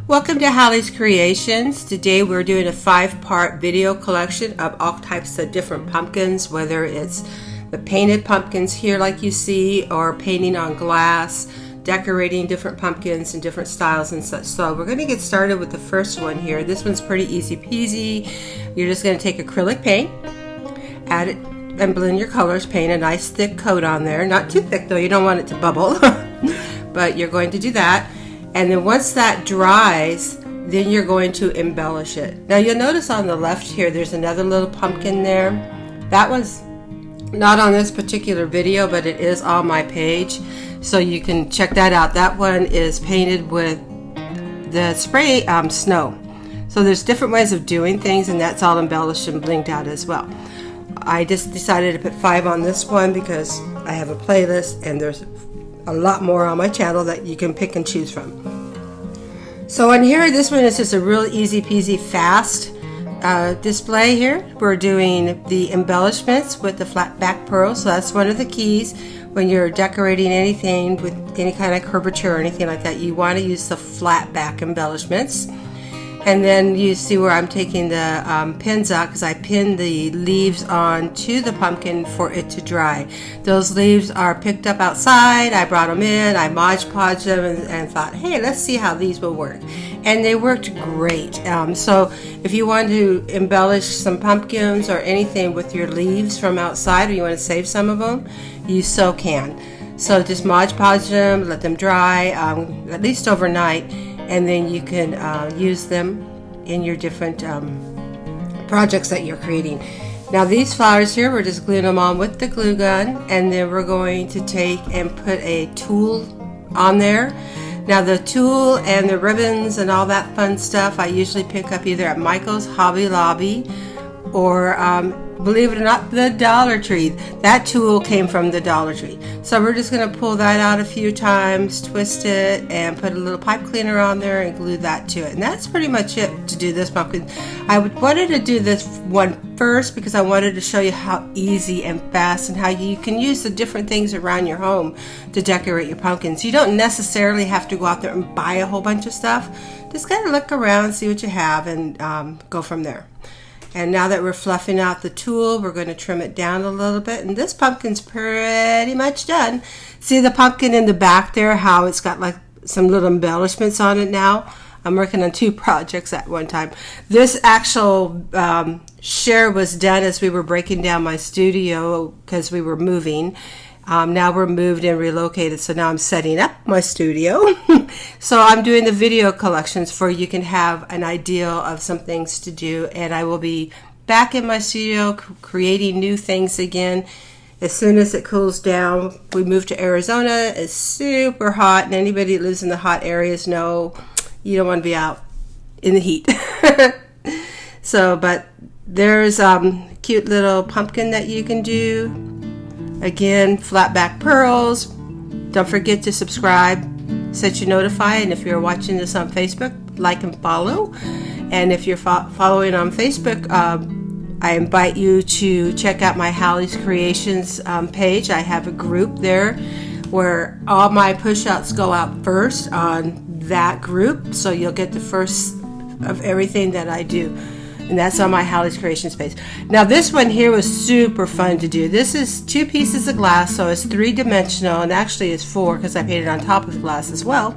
Welcome to Hallie's Creations. Today we're doing a 5-part video collection of all types of different pumpkins, whether it's the painted pumpkins here like you see, or painting on glass, decorating different pumpkins in different styles and such. So we're going to get started with the first one here. This one's pretty easy peasy. You're just going to take acrylic paint, add it and blend your colors, paint a nice thick coat on there. Not too thick though, you don't want it to bubble, but you're going to do that. And then once that dries, then you're going to embellish it. Now you'll notice on the left here, there's another little pumpkin there. That was not on this particular video, but it is on my page. So you can check that out. That one is painted with the spray snow. So there's different ways of doing things, and that's all embellished and blinged out as well. I just decided to put 5 on this one because I have a playlist and there's a lot more on my channel that you can pick and choose from. So on here, this one is just a real easy peasy fast display here. We're doing the embellishments with the flat back pearl. So that's one of the keys when you're decorating anything with any kind of curvature or anything like that. You want to use the flat back embellishments. And then you see where I'm taking the pins out because I pinned the leaves onto the pumpkin for it to dry. Those leaves are picked up outside. I brought them in, I Mod Podged them and thought, hey, let's see how these will work. And they worked great. So if you want to embellish some pumpkins or anything with your leaves from outside, or you want to save some of them, you so can. So just Mod Podge them, let them dry at least overnight. And then you can use them in your different projects that you're creating. Now these flowers here, we're just gluing them on with the glue gun, and then we're going to take and put a tulle on there. Now the tulle and the ribbons and all that fun stuff I usually pick up either at Michael's, Hobby Lobby, or believe it or not, the Dollar Tree. That tulle came from the Dollar Tree. So we're just going to pull that out a few times, twist it, and put a little pipe cleaner on there and glue that to it. And that's pretty much it to do this pumpkin. I wanted to do this one first because I wanted to show you how easy and fast and how you can use the different things around your home to decorate your pumpkins. You don't necessarily have to go out there and buy a whole bunch of stuff. Just kind of look around, see what you have, and go from there. And now that we're fluffing out the tulle, we're going to trim it down a little bit. And this pumpkin's pretty much done. See the pumpkin in the back there, how it's got like some little embellishments on it now? I'm working on 2 projects at one time. This actual share was done as we were breaking down my studio because we were moving. Now we're moved and relocated, so now I'm setting up my studio. So I'm doing the video collections for you can have an idea of some things to do, and I will be back in my studio creating new things again as soon as it cools down. We moved to Arizona. It's super hot, and anybody that lives in the hot areas know you don't want to be out in the heat. So, but there's cute little pumpkin that you can do. Again, flat back pearls. Don't forget to subscribe, set you notify, and if you're watching this on Facebook, like and follow. And if you're following on Facebook, I invite you to check out my Hallie's Creations page. I have a group there where all my push-outs go out first on that group, so you'll get the first of everything that I do. And that's on my Hallie's Creations page. Now this one here was super fun to do. This is 2 pieces of glass, so it's 3-dimensional, and actually it's 4 because I painted on top of the glass as well.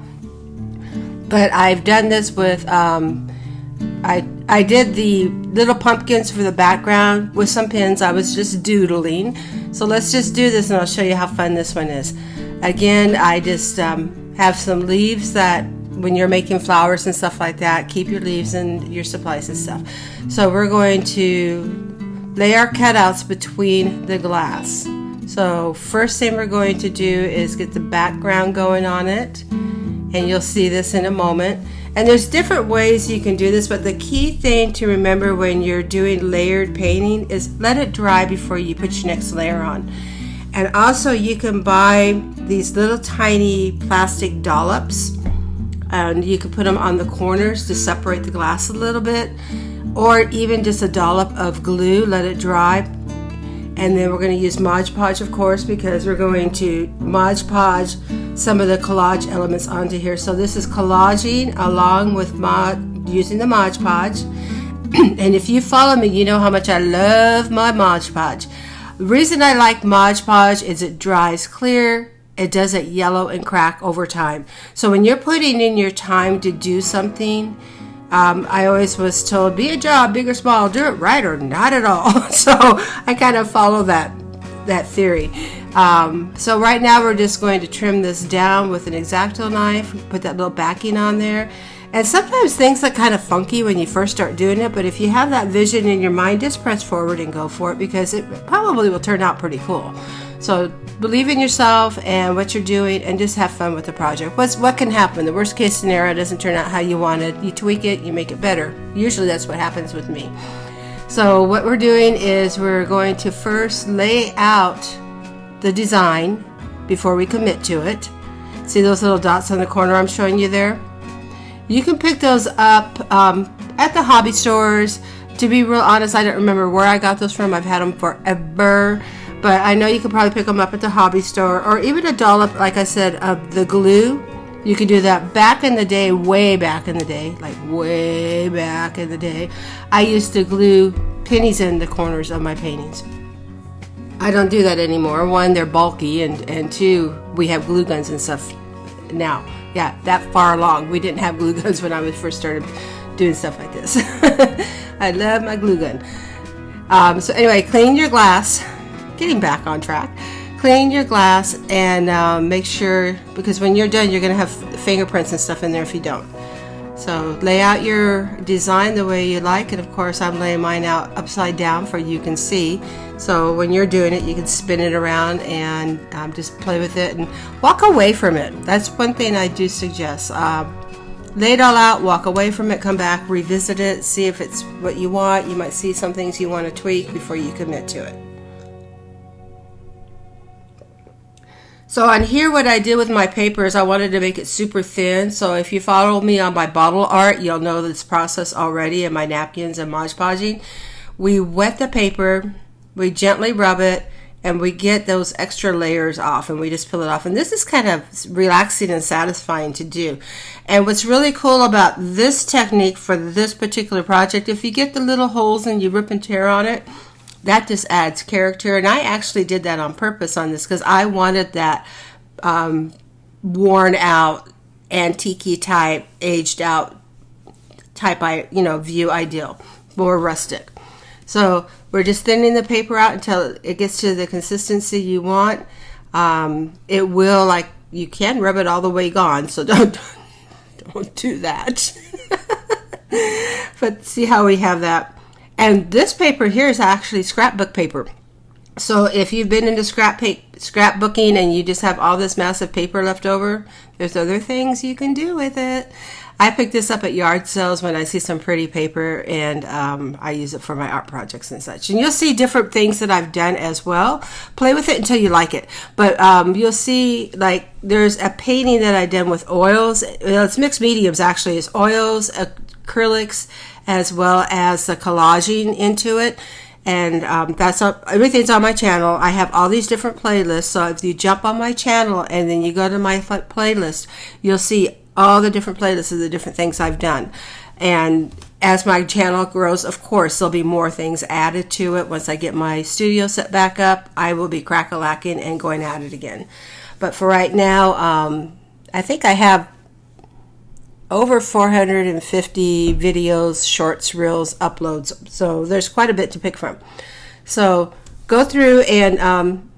But I've done this with, I did the little pumpkins for the background with some pins. I was just doodling. So let's just do this and I'll show you how fun this one is. Again, I just have some leaves that when you're making flowers and stuff like that, keep your leaves and your supplies and stuff. So we're going to lay our cutouts between the glass. So first thing we're going to do is get the background going on it, and you'll see this in a moment. And there's different ways you can do this, but the key thing to remember when you're doing layered painting is let it dry before you put your next layer on. And also you can buy these little tiny plastic dollops, and you can put them on the corners to separate the glass a little bit, or even just a dollop of glue, let it dry. And then we're going to use Mod Podge, of course, because we're going to Mod Podge some of the collage elements onto here. So this is collaging along with using the Mod Podge. And if you follow me, you know how much I love my Mod Podge. The reason I like Mod Podge is it dries clear. It doesn't yellow and crack over time. So when you're putting in your time to do something, I always was told, be a job, big or small, do it right or not at all. So I kind of follow that theory. So right now we're just going to trim this down with an X-Acto knife, put that little backing on there. And sometimes things look kind of funky when you first start doing it, but if you have that vision in your mind, just press forward and go for it, because it probably will turn out pretty cool. So believe in yourself and what you're doing, and just have fun with the project. What can happen? The worst case scenario doesn't turn out how you wanted. You tweak it, you make it better. Usually that's what happens with me. So what we're doing is we're going to first lay out the design before we commit to it. See those little dots on the corner I'm showing you there? You can pick those up at the hobby stores. To be real honest, I don't remember where I got those from. I've had them forever. But I know you could probably pick them up at the hobby store, or even a dollop, like I said, of the glue. You could do that back in the day, way back in the day, like way back in the day. I used to glue pennies in the corners of my paintings. I don't do that anymore. One, they're bulky, and two, we have glue guns and stuff now. Yeah, that far along. We didn't have glue guns when I first started doing stuff like this. I love my glue gun. So anyway, clean your glass. Getting back on track. Clean your glass and make sure, because when you're done, you're going to have fingerprints and stuff in there if you don't. So lay out your design the way you like, and of course I'm laying mine out upside down for you can see. So when you're doing it, you can spin it around and just play with it and walk away from it. That's one thing I do suggest. Lay it all out, walk away from it, come back, revisit it, see if it's what you want. You might see some things you want to tweak before you commit to it. So on here, what I did with my paper is I wanted to make it super thin. So if you follow me on my bottle art, you'll know this process already in my napkins and Mod Podging. We wet the paper, we gently rub it, and we get those extra layers off, and we just peel it off. And this is kind of relaxing and satisfying to do. And what's really cool about this technique for this particular project, if you get the little holes and you rip and tear on it, that just adds character. And I actually did that on purpose on this because I wanted that worn out, antique type, aged out type, view ideal, more rustic. So we're just thinning the paper out until it gets to the consistency you want. It will, like, you can rub it all the way gone, so don't do that. But see how we have that. And this paper here is actually scrapbook paper. So if you've been into scrapbooking and you just have all this massive paper left over, there's other things you can do with it. I picked this up at yard sales when I see some pretty paper, and I use it for my art projects and such. And you'll see different things that I've done as well. Play with it until you like it. But you'll see, like, there's a painting that I done with oils. It's mixed mediums, actually. It's oils, acrylics, as well as the collaging into it. And everything's on my channel. I have all these different playlists. So if you jump on my channel and then you go to my playlist, you'll see all the different playlists of the different things I've done. And as my channel grows, of course, there'll be more things added to it. Once I get my studio set back up, I will be crack-a-lacking and going at it again. But for right now, I think I have over 450 videos, shorts, reels, uploads. So there's quite a bit to pick from. So go through and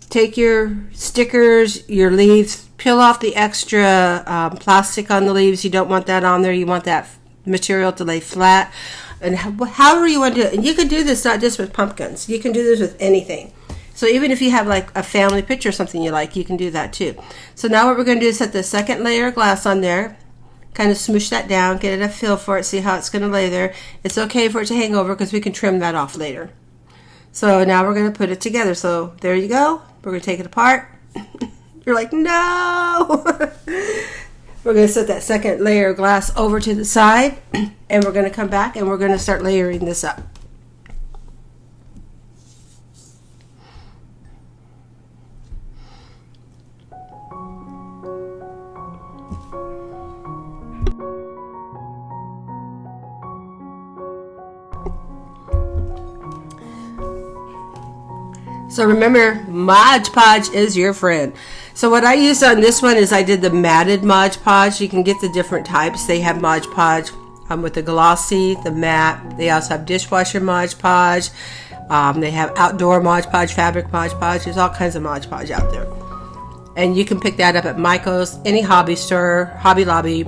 take your stickers, your leaves, peel off the extra plastic on the leaves. You don't want that on there. You want that material to lay flat. And however you want to do it. And you can do this not just with pumpkins. You can do this with anything. So even if you have like a family picture or something you like, you can do that too. So now what we're going to do is set the second layer of glass on there. Kind of smoosh that down, get it a feel for it, see how it's going to lay there. It's okay for it to hang over because we can trim that off later. So now we're going to put it together. So there you go. We're going to take it apart. You're like, no! We're going to set that second layer of glass over to the side, and we're going to come back and we're going to start layering this up. So remember, Mod Podge is your friend. So what I used on this one is I did the matted Mod Podge. You can get the different types. They have Mod Podge with the glossy, the matte. They also have dishwasher Mod Podge. They have outdoor Mod Podge, fabric Mod Podge. There's all kinds of Mod Podge out there. And you can pick that up at Michael's, any hobby store, Hobby Lobby,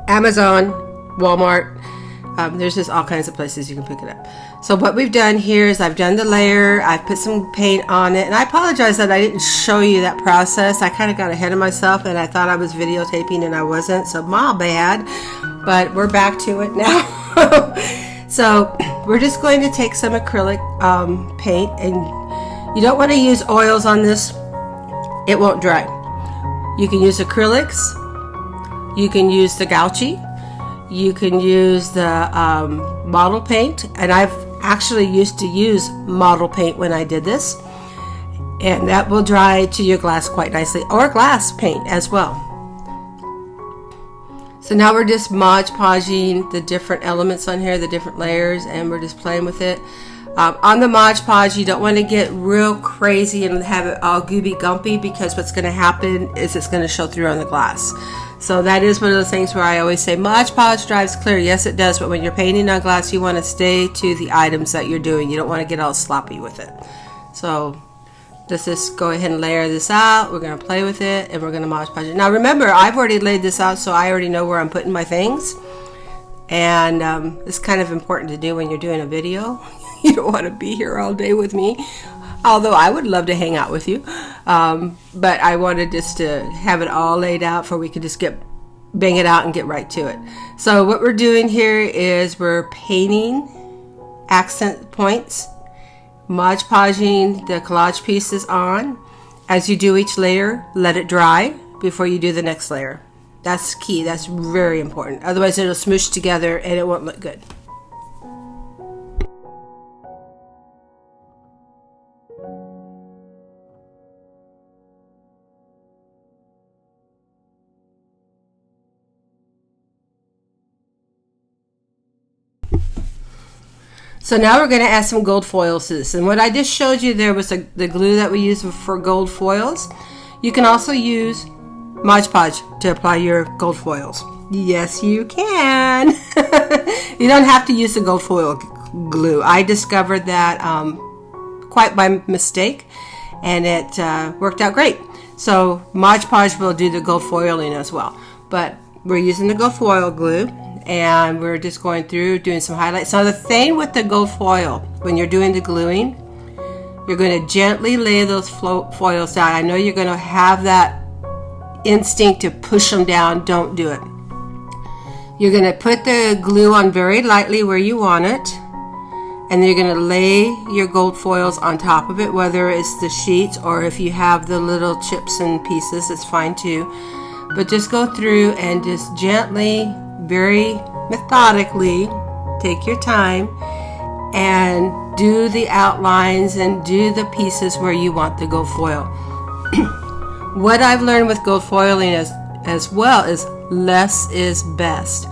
Amazon, Walmart. There's just all kinds of places you can pick it up. So what we've done here is I've done the layer, I've put some paint on it, and I apologize that I didn't show you that process. I kind of got ahead of myself and I thought I was videotaping and I wasn't, so my bad. But we're back to it now. So we're just going to take some acrylic paint, and you don't want to use oils on this. It won't dry. You can use acrylics, you can use the gouache, you can use the model paint, and I've actually used to use model paint when I did this, and that will dry to your glass quite nicely, or glass paint as well. So now we're just Mod Podging the different elements on here, the different layers, and we're just playing with it. On the Mod Podge, you don't want to get real crazy and have it all gooby gumpy, because what's going to happen is it's going to show through on the glass. So that is one of those things where I always say Mod Podge dries clear. Yes, it does, but when you're painting on glass, you want to stay to the items that you're doing. You don't want to get all sloppy with it. So let's just go ahead and layer this out. We're going to play with it, and we're going to Mod Podge it. Now remember, I've already laid this out, so I already know where I'm putting my things. And it's kind of important to do when you're doing a video. You don't want to be here all day with me, although I would love to hang out with you. But I wanted just to have it all laid out for we could just bang it out and get right to it. So what we're doing here is we're painting accent points, Mod Podging the collage pieces on. As you do each layer, let it dry before you do the next layer. That's key. That's very important. Otherwise it'll smoosh together and it won't look good. So now we're going to add some gold foils to this. And what I just showed you there was the glue that we use for gold foils. You can also use Mod Podge to apply your gold foils. Yes, you can. You don't have to use the gold foil glue. I discovered that quite by mistake, and it worked out great. So Mod Podge will do the gold foiling as well. But we're using the gold foil glue, and we're just going through doing some highlights. Now the thing with the gold foil, when you're doing the gluing, you're going to gently lay those foils down. I know you're going to have that instinct to push them down. Don't do it. You're going to put the glue on very lightly where you want it, and then you're going to lay your gold foils on top of it, whether it's the sheets or if you have the little chips and pieces, it's fine too. But just go through and just gently, very methodically, take your time and do the outlines and do the pieces where you want the gold foil. What I've learned with gold foiling as well is less is best.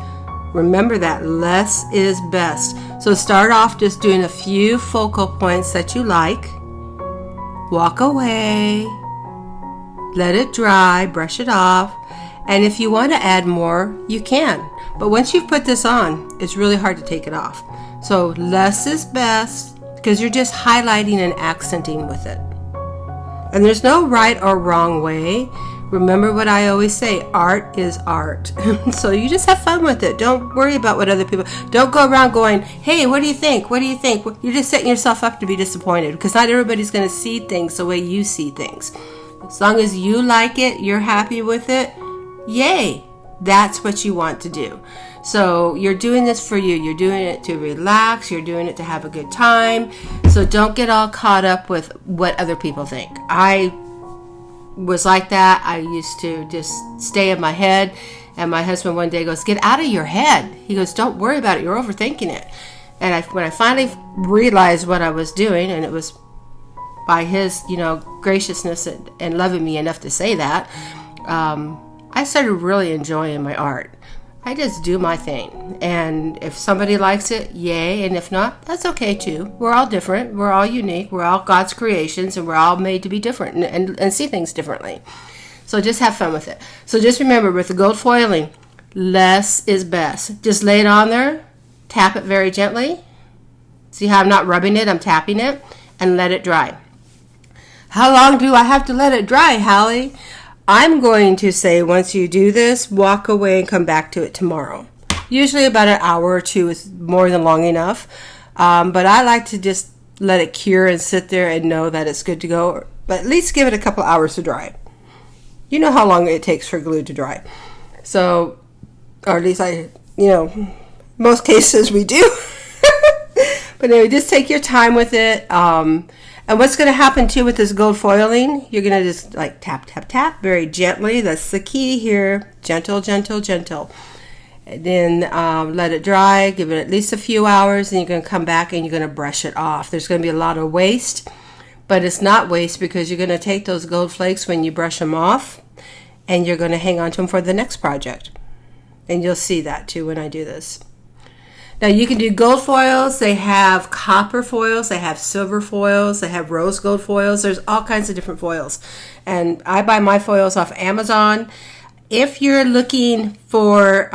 Remember that, less is best. So start off just doing a few focal points that you like. Walk away, let it dry, brush it off, and if you want to add more, you can. But once you've put this on, it's really hard to take it off. So less is best, because you're just highlighting and accenting with it. And there's no right or wrong way. Remember what I always say, art is art. So you just have fun with it. Don't worry about what other people, don't go around going, hey, what do you think? What do you think? You're just setting yourself up to be disappointed, because not everybody's going to see things the way you see things. As long as you like it, you're happy with it, yay, that's what you want to do. So you're doing this for you. You're doing it to relax. You're doing it to have a good time. So don't get all caught up with what other people think. I was like that. I used to just stay in my head. And my husband one day goes, get out of your head. He goes, don't worry about it. You're overthinking it. And when I finally realized what I was doing, and it was by his, graciousness and loving me enough to say that, I started really enjoying my art. I just do my thing. And if somebody likes it, yay. And if not, that's okay too. We're all different. We're all unique. We're all God's creations, and we're all made to be different and see things differently. So just have fun with it. So just remember, with the gold foiling, less is best. Just lay it on there, tap it very gently. See how I'm not rubbing it, I'm tapping it, and let it dry. How long do I have to let it dry, Hallie? I'm going to say once you do this, walk away and come back to it tomorrow. Usually about an hour or two is more than long enough. But I like to just let it cure and sit there and know that it's good to go. But at least give it a couple hours to dry. You know how long it takes for glue to dry. So, or at least most cases we do. But anyway, just take your time with it. And what's going to happen too with this gold foiling, you're going to just like tap, tap, tap very gently. That's the key here. Gentle, gentle, gentle. And then let it dry. Give it at least a few hours. And you're going to come back and you're going to brush it off. There's going to be a lot of waste. But it's not waste because you're going to take those gold flakes when you brush them off. And you're going to hang on to them for the next project. And you'll see that too when I do this. Now you can do gold foils, they have copper foils, they have silver foils, they have rose gold foils. There's all kinds of different foils. And I buy my foils off Amazon. If you're looking for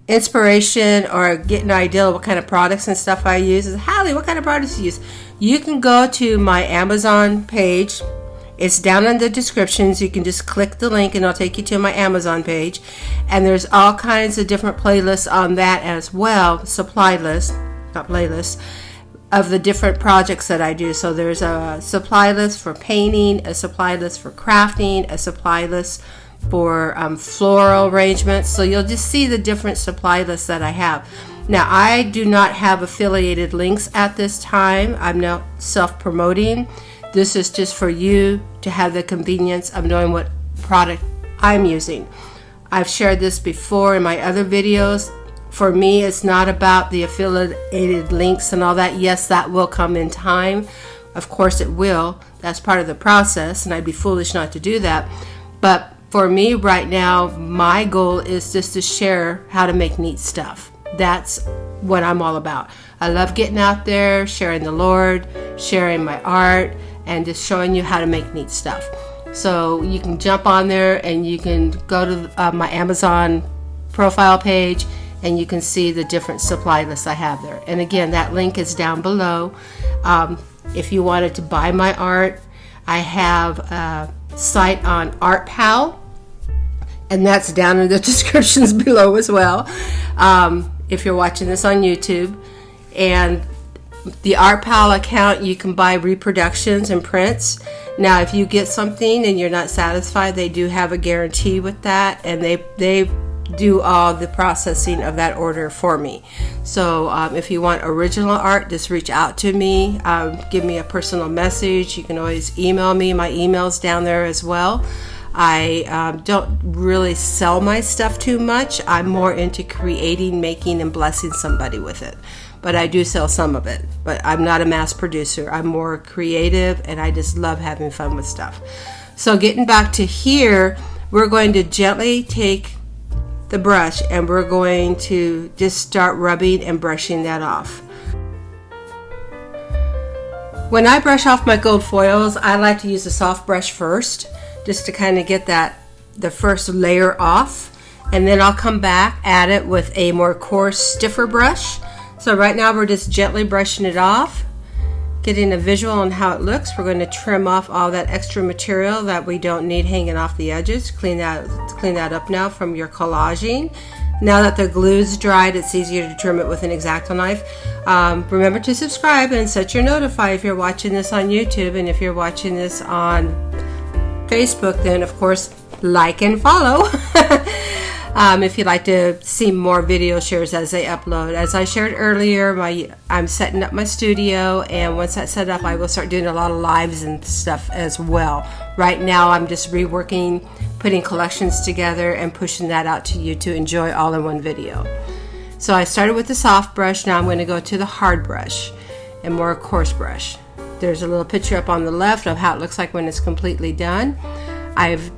inspiration or get an idea of what kind of products and stuff I use, Hallie, what kind of products do you use? You can go to my Amazon page. It's down in the descriptions. You can just click the link and it'll take you to my Amazon page. And there's all kinds of different playlists on that as well. Supply list, not playlist, of the different projects that I do. So there's a supply list for painting, a supply list for crafting, a supply list for floral arrangements. So you'll just see the different supply lists that I have. Now, I do not have affiliated links at this time. I'm not self-promoting. This is just for you to have the convenience of knowing what product I'm using. I've shared this before in my other videos. For me, it's not about the affiliated links and all that. Yes, that will come in time. Of course it will. That's part of the process, and I'd be foolish not to do that. But for me right now, my goal is just to share how to make neat stuff. That's what I'm all about. I love getting out there, sharing the Lord, sharing my art, and just showing you how to make neat stuff. So you can jump on there and you can go to my Amazon profile page and you can see the different supply lists I have there. And again, that link is down below. If you wanted to buy my art, I have a site on ArtPal, and that's down in the descriptions below as well. If you're watching this on YouTube. And the ArtPal account, you can buy reproductions and prints. Now, if you get something and you're not satisfied, they do have a guarantee with that, and they do all the processing of that order for me. So if you want original art, just reach out to me. Give me a personal message. You can always email me. My email's down there as well. I don't really sell my stuff too much. I'm more into creating, making, and blessing somebody with it. But I do sell some of it. But I'm not a mass producer. I'm more creative, and I just love having fun with stuff. So getting back to here, we're going to gently take the brush and we're going to just start rubbing and brushing that off. When I brush off my gold foils, I like to use a soft brush first, just to kind of get the first layer off, and then I'll come back at it with a more coarse, stiffer brush. So right now we're just gently brushing it off, getting a visual on how it looks. We're going to trim off all that extra material that we don't need hanging off the edges. Clean that up now from your collaging. Now that the glue's dried, it's easier to trim it with an X-Acto knife. Remember to subscribe and set your notify if you're watching this on YouTube, and if you're watching this on Facebook, then of course like and follow. If you'd like to see more video shares as they upload. As I shared earlier, I'm setting up my studio, and once that's set up, I will start doing a lot of lives and stuff as well. Right now I'm just reworking, putting collections together, and pushing that out to you to enjoy all in one video. So I started with the soft brush. Now I'm going to go to the hard brush and more coarse brush. There's a little picture up on the left of how it looks like when it's completely done. I've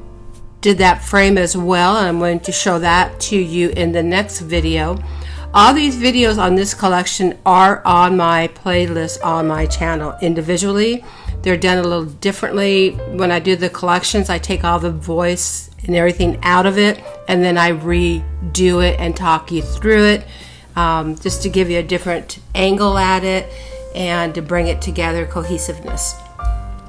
did that frame as well, and I'm going to show that to you in the next video. All these videos on this collection are on my playlist on my channel individually. They're done a little differently. When I do the collections, I take all the voice and everything out of it, and then I redo it and talk you through it, just to give you a different angle at it and to bring it together, cohesiveness.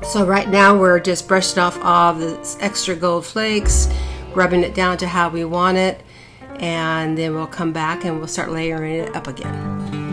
So right now we're just brushing off all the extra gold flakes, rubbing it down to how we want it, and then we'll come back and we'll start layering it up again.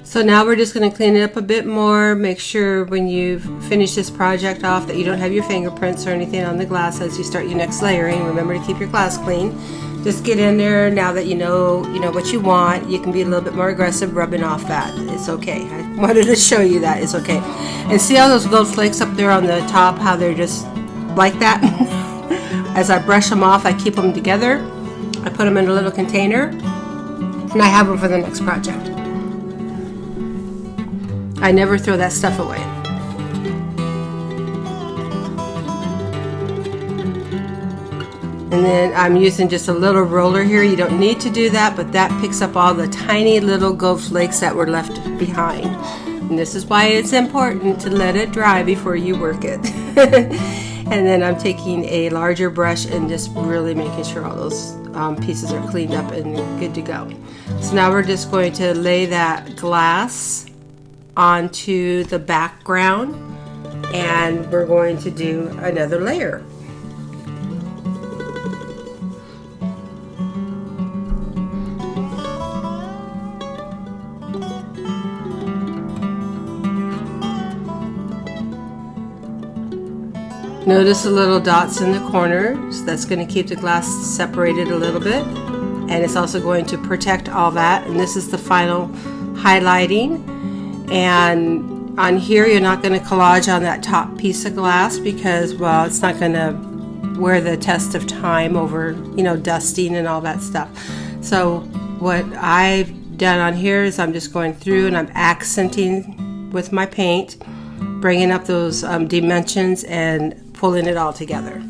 So now we're just going to clean it up a bit more. Make sure when you've finished this project off that you don't have your fingerprints or anything on the glass as you start your next layering. Remember to keep your glass clean. Just get in there now that you know what you want. You can be a little bit more aggressive rubbing off that. It's okay. I wanted to show you that. It's okay. And see all those gold flakes up there on the top, how they're just like that? As I brush them off, I keep them together. I put them in a little container, and I have them for the next project. I never throw that stuff away. And then I'm using just a little roller here. You don't need to do that, but that picks up all the tiny little gold flakes that were left behind. And this is why it's important to let it dry before you work it. And then I'm taking a larger brush and just really making sure all those pieces are cleaned up and good to go. So now we're just going to lay that glass onto the background, and we're going to do another layer. Notice the little dots in the corners. That's going to keep the glass separated a little bit, and it's also going to protect all that. And this is the final highlighting. And on here, you're not going to collage on that top piece of glass because, well, it's not going to wear the test of time over, dusting and all that stuff. So what I've done on here is I'm just going through and I'm accenting with my paint, bringing up those dimensions and pulling it all together.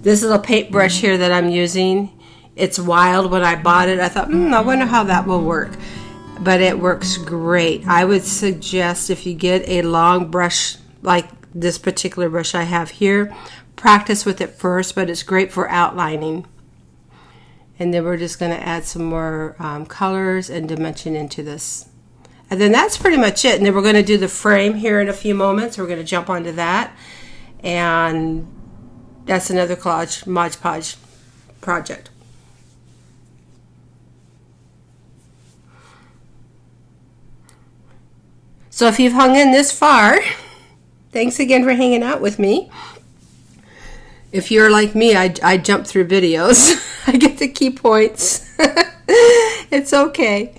This little paintbrush here that I'm using, it's wild. When I bought it, I thought, I wonder how that will work. But it works great. I would suggest if you get a long brush like this particular brush I have here, practice with it first, but it's great for outlining. And then we're just going to add some more colors and dimension into this. And then that's pretty much it. And then we're going to do the frame here in a few moments. We're going to jump onto that. And that's another collage Mod Podge project. So if you've hung in this far, thanks again for hanging out with me. If you're like me, I jump through videos. I get the key points. It's okay.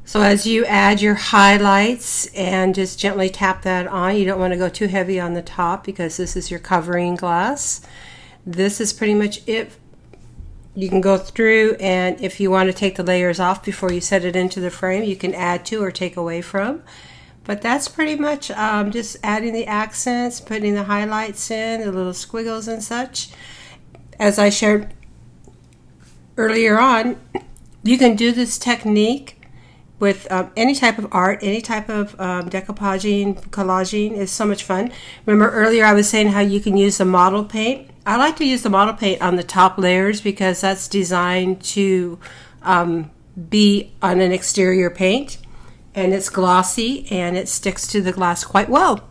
So as you add your highlights and just gently tap that on, you don't want to go too heavy on the top because this is your covering glass. This is pretty much it. You can go through, and if you want to take the layers off before you set it into the frame, you can add to or take away from. But that's pretty much just adding the accents, putting the highlights in, the little squiggles and such. As I shared earlier on, you can do this technique with any type of art, any type of decoupaging, collaging is so much fun. Remember earlier I was saying how you can use the model paint. I like to use the model paint on the top layers because that's designed to be on an exterior paint, and it's glossy and it sticks to the glass quite well.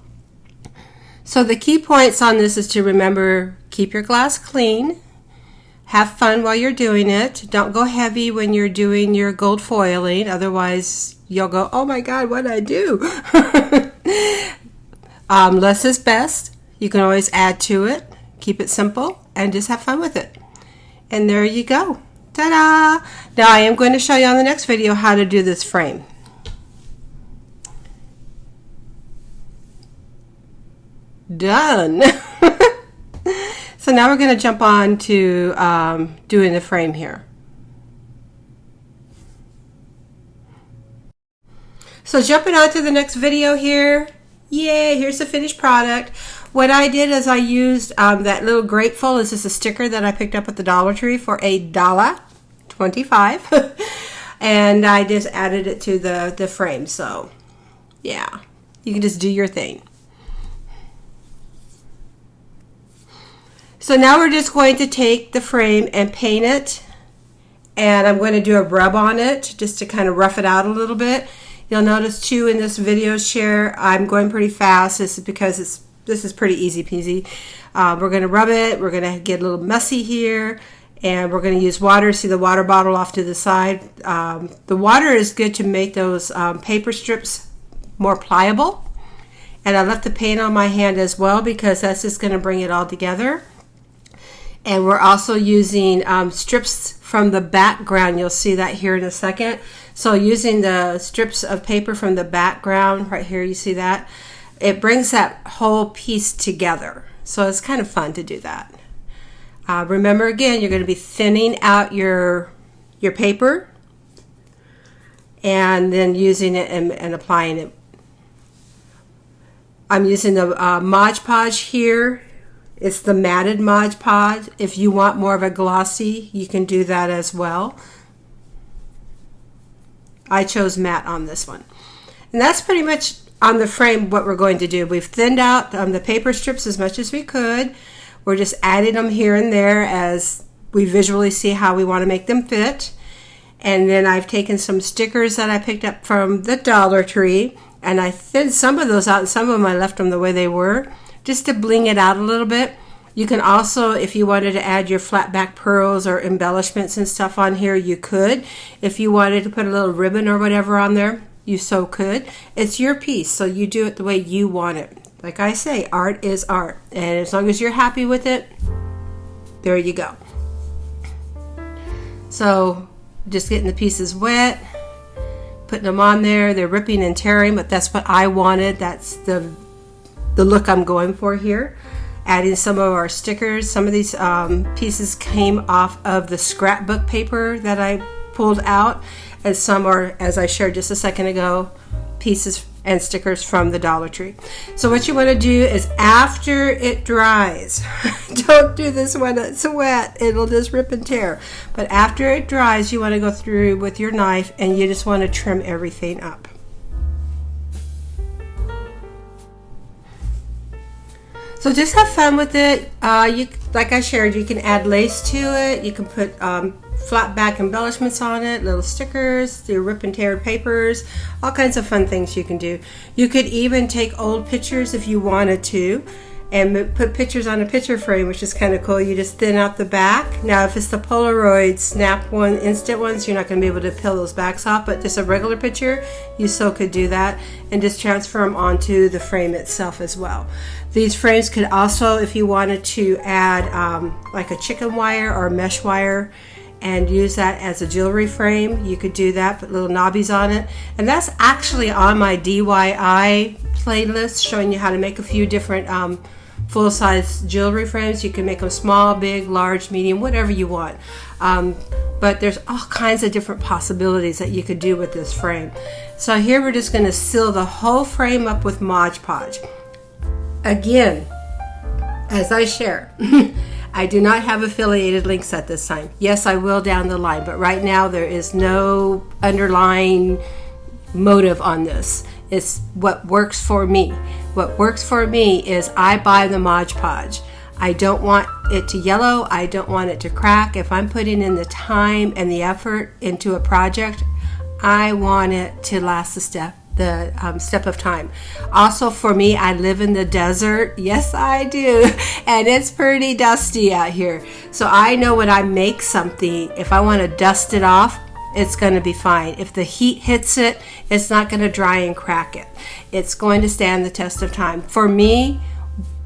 So the key points on this is to remember, keep your glass clean, have fun while you're doing it, don't go heavy when you're doing your gold foiling, otherwise you'll go, oh my god, what did I do? Less is best. You can always add to it, keep it simple, and just have fun with it. And there you go. Ta-da! Now I am going to show you on the next video how to do this frame. Done! So now we're going to jump on to doing the frame here. So jumping on to the next video here. Yay, here's the finished product. What I did is I used that little grateful. This is a sticker that I picked up at the Dollar Tree for $1.25. And I just added it to the frame. So yeah, you can just do your thing. So now we're just going to take the frame and paint it. And I'm going to do a rub on it just to kind of rough it out a little bit. You'll notice too in this video share, I'm going pretty fast. This is because this is pretty easy peasy. We're going to rub it. We're going to get a little messy here. And we're going to use water. See the water bottle off to the side. The water is good to make those paper strips more pliable. And I left the paint on my hand as well because that's just going to bring it all together. And we're also using strips from the background. You'll see that here in a second. So using the strips of paper from the background, right here, you see that? It brings that whole piece together. So it's kind of fun to do that. Remember again, you're going to be thinning out your paper and then using it and applying it. I'm using the Mod Podge here. It's the matted Mod Podge. If you want more of a glossy, you can do that as well. I chose matte on this one. And that's pretty much on the frame what we're going to do. We've thinned out the paper strips as much as we could. We're just adding them here and there as we visually see how we want to make them fit. And then I've taken some stickers that I picked up from the Dollar Tree, and I thinned some of those out and some of them I left them the way they were just to bling it out a little bit. You can also, if you wanted to add your flat back pearls or embellishments and stuff on here, you could. If you wanted to put a little ribbon or whatever on there, you so could. It's your piece, so you do it the way you want it. Like I say, art is art. And as long as you're happy with it, there you go. So just getting the pieces wet, putting them on there. They're ripping and tearing, but that's what I wanted. That's the look I'm going for here. Adding some of our stickers. Some of these pieces came off of the scrapbook paper that I pulled out, and some are, as I shared just a second ago, pieces and stickers from the Dollar Tree. So what you want to do is after it dries, don't do this when it's wet, it'll just rip and tear. But after it dries, you want to go through with your knife and you just want to trim everything up. So just have fun with it. Like I shared, you can add lace to it. You can put flat back embellishments on it, little stickers, your rip and tear papers, all kinds of fun things you can do. You could even take old pictures if you wanted to and put pictures on a picture frame, which is kind of cool. You just thin out the back. Now if it's the Polaroid snap one, instant ones, you're not going to be able to peel those backs off, but just a regular picture, you so could do that and just transfer them onto the frame itself as well. These frames could also, if you wanted to add like a chicken wire or mesh wire and use that as a jewelry frame, you could do that, put little knobbies on it. And that's actually on my DIY playlist, showing you how to make a few different full-size jewelry frames. You can make them small, big, large, medium, whatever you want. But there's all kinds of different possibilities that you could do with this frame. So here we're just going to seal the whole frame up with Mod Podge. Again, as I share, I do not have affiliated links at this time. Yes, I will down the line, but right now there is no underlying motive on this. It's what works for me. What works for me is I buy the Mod Podge. I don't want it to yellow. I don't want it to crack. If I'm putting in the time and the effort into a project, I want it to last the step of time. Also, for me, I live in the desert. Yes, I do. And it's pretty dusty out here. So I know when I make something, if I want to dust it off, it's going to be fine. If the heat hits it, it's not going to dry and crack it. It's going to stand the test of time. For me,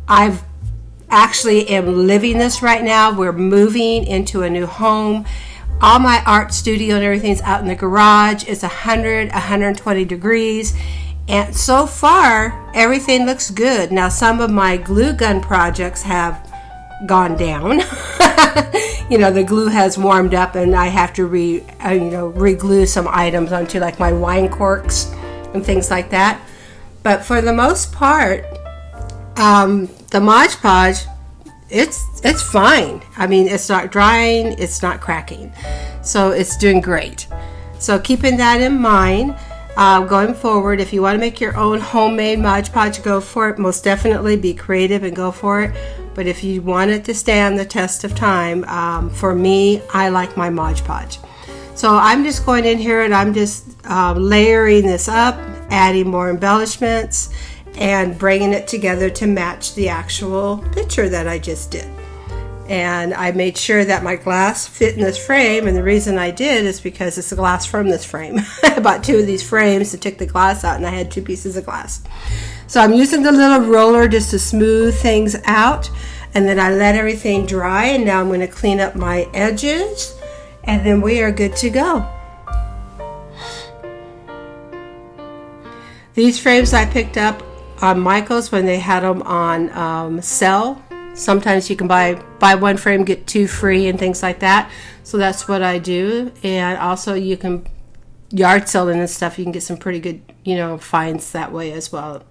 I've actually am living this right now. We're moving into a new home. All my art studio and everything's out in the garage. It's 120 degrees. And so far, everything looks good. Now, some of my glue gun projects have gone down. The glue has warmed up and I have to re-glue some items onto like my wine corks and things like that. But for the most part, the Mod Podge, it's fine. I mean, it's not drying, it's not cracking. So it's doing great. So keeping that in mind, going forward, if you want to make your own homemade Mod Podge, go for it. Most definitely be creative and go for it. But if you want it to stand the test of time, for me, I like my Mod Podge. So I'm just going in here and I'm just layering this up, adding more embellishments, and bringing it together to match the actual picture that I just did. And I made sure that my glass fit in this frame, and the reason I did is because it's the glass from this frame. I bought 2 of these frames to take the glass out, and I had 2 pieces of glass. So I'm using the little roller just to smooth things out, and then I let everything dry, and now I'm going to clean up my edges, and then we are good to go. These frames I picked up on Michael's when they had them on sale. Sometimes you can buy one frame, get 2 free and things like that. So that's what I do. And also you can yard selling and stuff. You can get some pretty good, finds that way as well.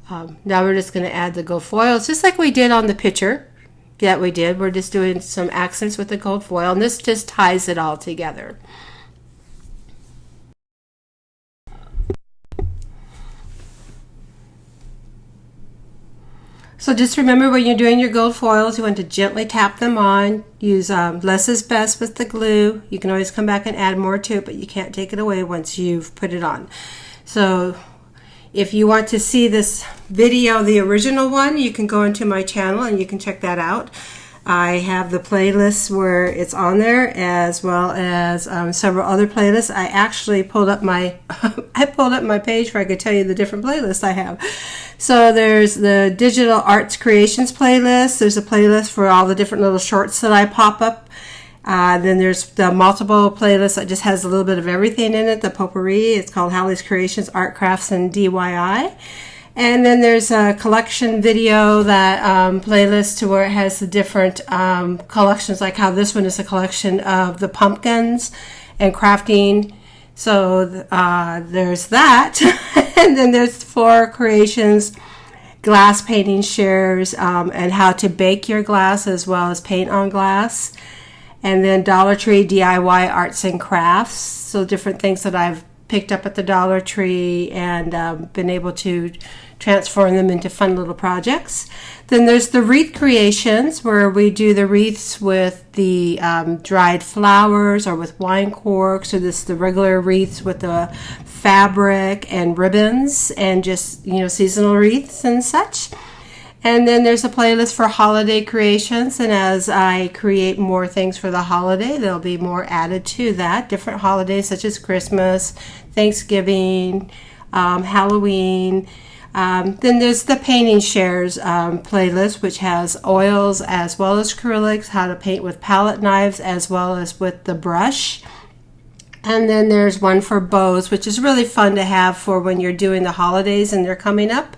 Now we're just going to add the gold foils, just like we did on the picture that we did. We're just doing some accents with the gold foil, and this just ties it all together. So just remember, when you're doing your gold foils, you want to gently tap them on. Use less is best with the glue. You can always come back and add more to it, but you can't take it away once you've put it on. So if you want to see this video, the original one, you can go into my channel and you can check that out. I have the playlists where it's on there, as well as several other playlists. I actually pulled up my my page where I could tell you the different playlists I have. So there's the Digital Arts Creations playlist. There's a playlist for all the different little shorts that I pop up. Then there's the multiple playlist that just has a little bit of everything in it, the potpourri. It's called Hallie's Creations, Art Crafts, and DIY. And then there's a collection video, that playlist, to where it has the different collections, like how this one is a collection of the pumpkins and crafting. So there's that. And then there's Floral Creations, glass painting shares, and how to bake your glass as well as paint on glass. And then Dollar Tree DIY arts and crafts. So different things that I've picked up at the Dollar Tree and been able to transform them into fun little projects. Then there's the wreath creations, where we do the wreaths with the dried flowers or with wine corks, or the regular wreaths with the fabric and ribbons, and just seasonal wreaths and such. And then there's a playlist for holiday creations, and as I create more things for the holiday, there'll be more added to that. Different holidays such as Christmas, Thanksgiving, Halloween. Then there's the painting shares playlist, which has oils as well as acrylics, how to paint with palette knives as well as with the brush. And then there's one for bows, which is really fun to have for when you're doing the holidays and they're coming up.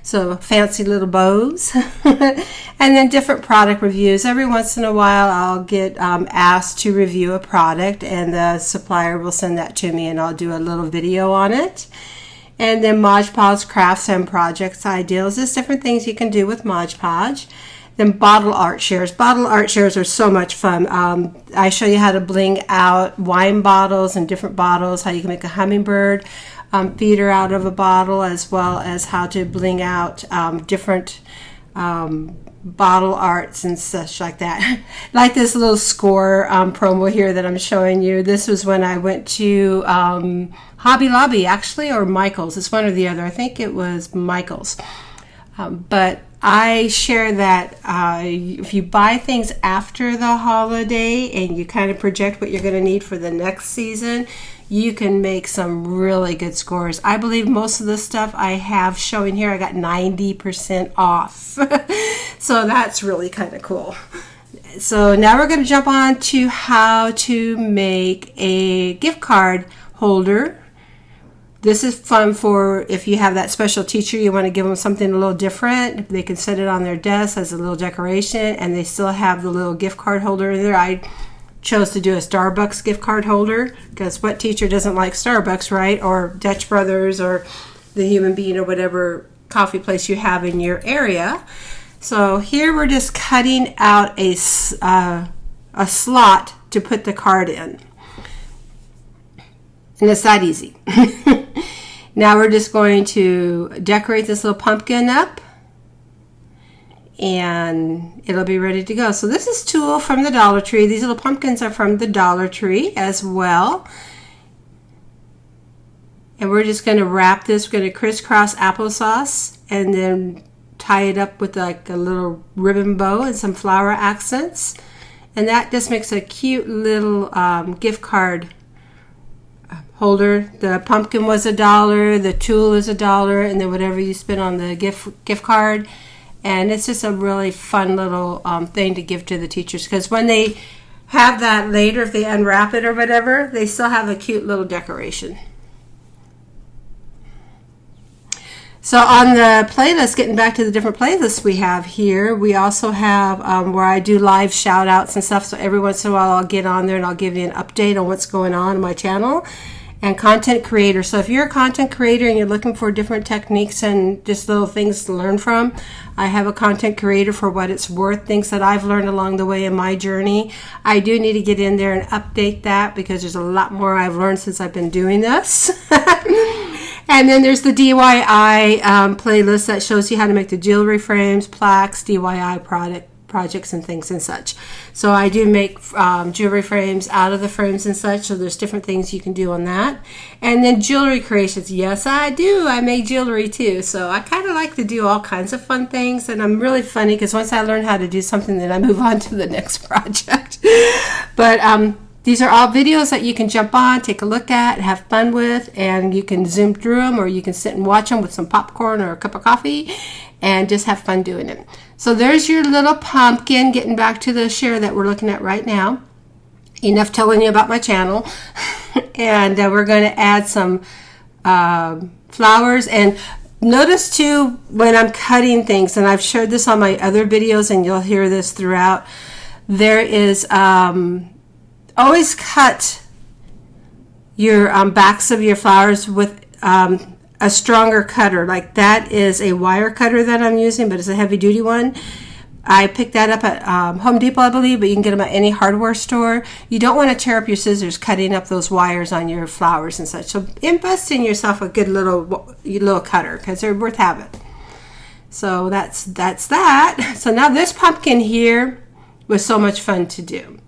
So fancy little bows. And then different product reviews. Every once in a while I'll get asked to review a product, and the supplier will send that to me and I'll do a little video on it. And then Mod Podge crafts and projects ideals. There's different things you can do with Mod Podge. Then bottle art shares. Bottle art shares are so much fun. I show you how to bling out wine bottles and different bottles, how you can make a hummingbird feeder out of a bottle, as well as how to bling out different bottle arts and such like that. Like this little score promo here that I'm showing you. This was when I went to Hobby Lobby, actually, or Michael's. It's one or the other. I think it was Michael's. But I share that if you buy things after the holiday and you kind of project what you're going to need for the next season, you can make some really good scores. I believe most of the stuff I have showing here, I got 90% off. So that's really kind of cool. So now we're going to jump on to how to make a gift card holder. This is fun for if you have that special teacher, you want to give them something a little different. They can set it on their desk as a little decoration, and they still have the little gift card holder in there. I chose to do a Starbucks gift card holder because what teacher doesn't like Starbucks, right? Or Dutch Brothers or the Human Bean or whatever coffee place you have in your area. So here we're just cutting out a slot to put the card in. And it's that easy. Now we're just going to decorate this little pumpkin up and it'll be ready to go. So this is tulle from the Dollar Tree. These little pumpkins are from the Dollar Tree as well. And we're just going to wrap this. We're going to crisscross applesauce and then tie it up with like a little ribbon bow and some flower accents. And that just makes a cute little gift card holder. The pumpkin was $1, the tulle is $1, and then whatever you spend on the gift card. And it's just a really fun little thing to give to the teachers, because when they have that later, if they unwrap it or whatever, they still have a cute little decoration. So on the playlist, getting back to the different playlists we have here, we also have where I do live shout outs and stuff. So every once in a while I'll get on there and I'll give you an update on what's going on my channel. And content creator. So if you're a content creator and you're looking for different techniques and just little things to learn from, I have a content creator for what it's worth, things that I've learned along the way in my journey. I do need to get in there and update that because there's a lot more I've learned since I've been doing this. And then there's the DIY playlist that shows you how to make the jewelry frames, plaques, DIY projects and things and such. So I do make jewelry frames out of the frames and such, so there's different things you can do on that. And then jewelry creations. Yes, I do. I make jewelry too. So I kind of like to do all kinds of fun things, and I'm really funny because once I learn how to do something, then I move on to the next project. But these are all videos that you can jump on, take a look at, have fun with, and you can zoom through them, or you can sit and watch them with some popcorn or a cup of coffee and just have fun doing it. So there's your little pumpkin, getting back to the share that we're looking at right now. Enough telling you about my channel. And we're going to add some flowers. And notice too, when I'm cutting things, and I've shared this on my other videos and you'll hear this throughout, there is always cut your backs of your flowers with a stronger cutter. Like that is a wire cutter that I'm using, but it's a heavy duty one. I picked that up at Home Depot, I believe, but you can get them at any hardware store. You don't want to tear up your scissors cutting up those wires on your flowers and such. So invest in yourself a good little cutter because they're worth having. So that's that. So now this pumpkin here was so much fun to do.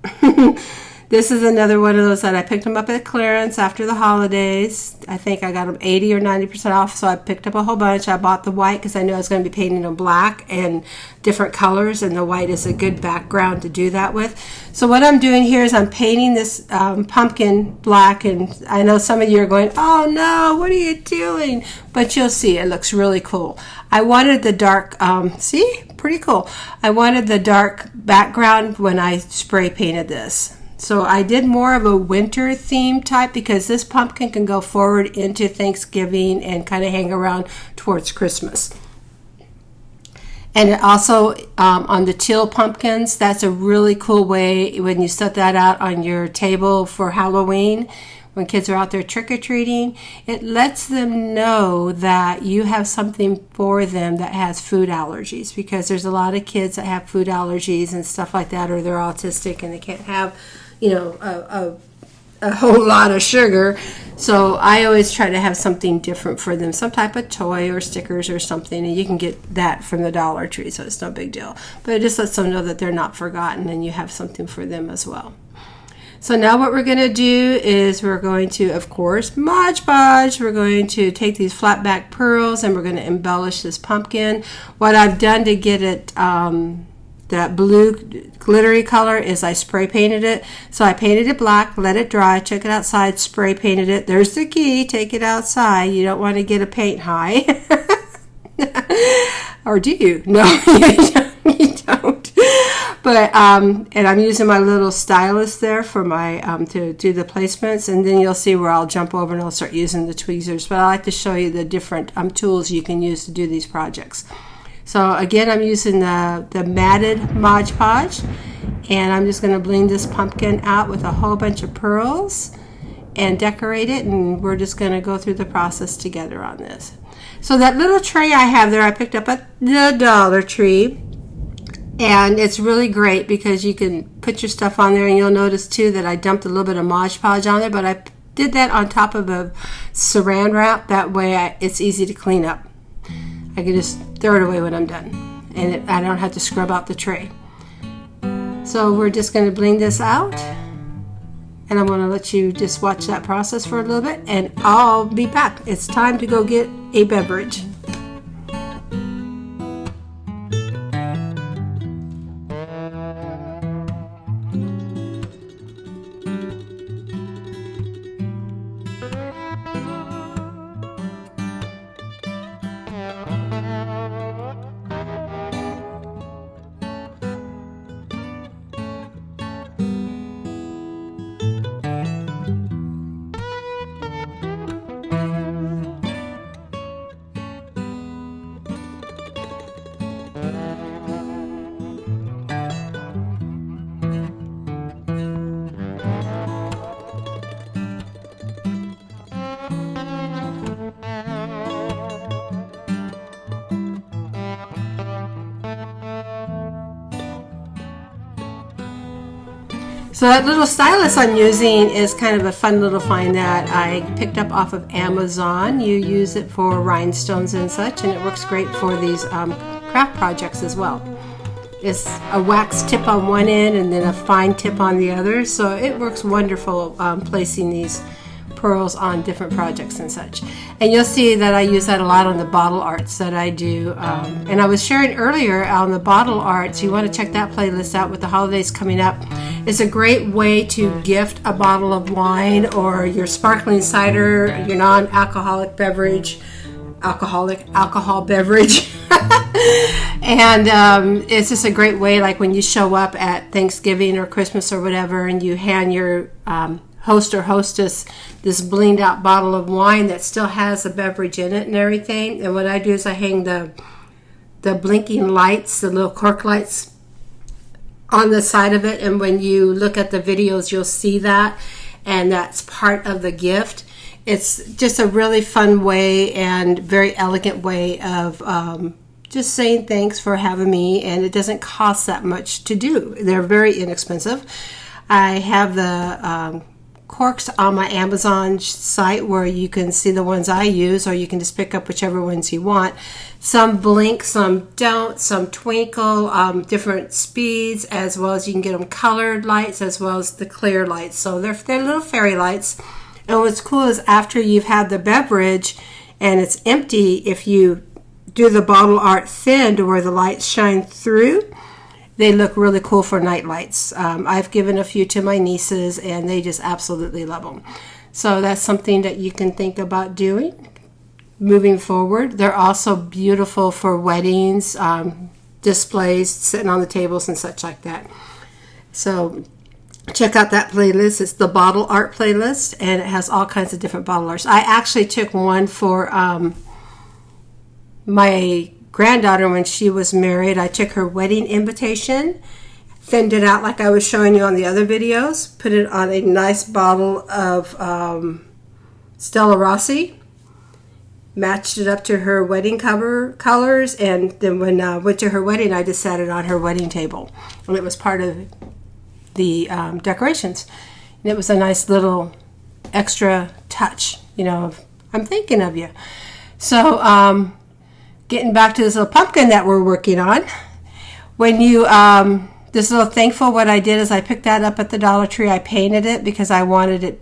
This is another one of those that I picked them up at clearance after the holidays. I think I got them 80 or 90% off, so I picked up a whole bunch. I bought the white because I knew I was going to be painting them black and different colors, and the white is a good background to do that with. So what I'm doing here is I'm painting this pumpkin black, and I know some of you are going, oh no, what are you doing? But you'll see, it looks really cool. I wanted the dark, see, pretty cool. I wanted the dark background when I spray painted this. So I did more of a winter theme type because this pumpkin can go forward into Thanksgiving and kind of hang around towards Christmas. And it also on the teal pumpkins, that's a really cool way when you set that out on your table for Halloween. When kids are out there trick-or-treating, it lets them know that you have something for them that has food allergies, because there's a lot of kids that have food allergies and stuff like that, or they're autistic and they can't have, you know, a whole lot of sugar. So I always try to have something different for them, some type of toy or stickers or something, and you can get that from the Dollar Tree, so it's no big deal. But it just lets them know that they're not forgotten and you have something for them as well. So now what we're going to do is we're going to, of course, Mod Podge. We're going to take these flat back pearls and we're going to embellish this pumpkin. What I've done to get it that blue glittery color is I spray painted it. So I painted it black, let it dry, took it outside, spray painted it. There's the key, take it outside. You don't want to get a paint high. Or do you? No, you don't. But, and I'm using my little stylus there for my, to do the placements. And then you'll see where I'll jump over and I'll start using the tweezers. But I like to show you the different tools you can use to do these projects. So again, I'm using the matted Mod Podge, and I'm just going to bling this pumpkin out with a whole bunch of pearls and decorate it, and we're just going to go through the process together on this. So that little tray I have there, I picked up at the Dollar Tree, and it's really great because you can put your stuff on there, and you'll notice too that I dumped a little bit of Mod Podge on there, but I did that on top of a saran wrap. That way it's easy to clean up. I can just throw it away when I'm done, and I don't have to scrub out the tray. So we're just going to bling this out, and I'm going to let you just watch that process for a little bit, and I'll be back. It's time to go get a beverage. So that little stylus I'm using is kind of a fun little find that I picked up off of Amazon. You use it for rhinestones and such, and it works great for these craft projects as well. It's a wax tip on one end and then a fine tip on the other, so it works wonderful placing these pearls on different projects and such. And you'll see that I use that a lot on the bottle arts that I do. And I was sharing earlier on the bottle arts, you want to check that playlist out with the holidays coming up. It's a great way to gift a bottle of wine or your sparkling cider, your non-alcoholic beverage, alcohol beverage. And it's just a great way, like when you show up at Thanksgiving or Christmas or whatever, and you hand your host or hostess this blinged out bottle of wine that still has a beverage in it and everything. And what I do is I hang the blinking lights, the little cork lights on the side of it, and when you look at the videos you'll see that, and that's part of the gift. It's just a really fun way and very elegant way of just saying thanks for having me, and it doesn't cost that much to do. They're very inexpensive. I have the corks on my Amazon site where you can see the ones I use, or you can just pick up whichever ones you want. Some blink, some don't, some twinkle, different speeds, as well as you can get them colored lights as well as the clear lights. So they're little fairy lights. And what's cool is after you've had the beverage and it's empty, if you do the bottle art thin to where the lights shine through, they look really cool for night lights. I've given a few to my nieces and they just absolutely love them. So that's something that you can think about doing moving forward. They're also beautiful for weddings, displays, sitting on the tables and such like that. So check out that playlist. It's the bottle art playlist, and it has all kinds of different bottle arts. I actually took one for my granddaughter when she was married. I took her wedding invitation, thinned it out like I was showing you on the other videos, put it on a nice bottle of Stella Rossi, matched it up to her wedding cover colors, and then when I went to her wedding, I just sat it on her wedding table, and it was part of the decorations. And it was a nice little extra touch, you know, I'm thinking of you. So getting back to this little pumpkin that we're working on. When you, this little thankful, what I did is I picked that up at the Dollar Tree. I painted it because I wanted it,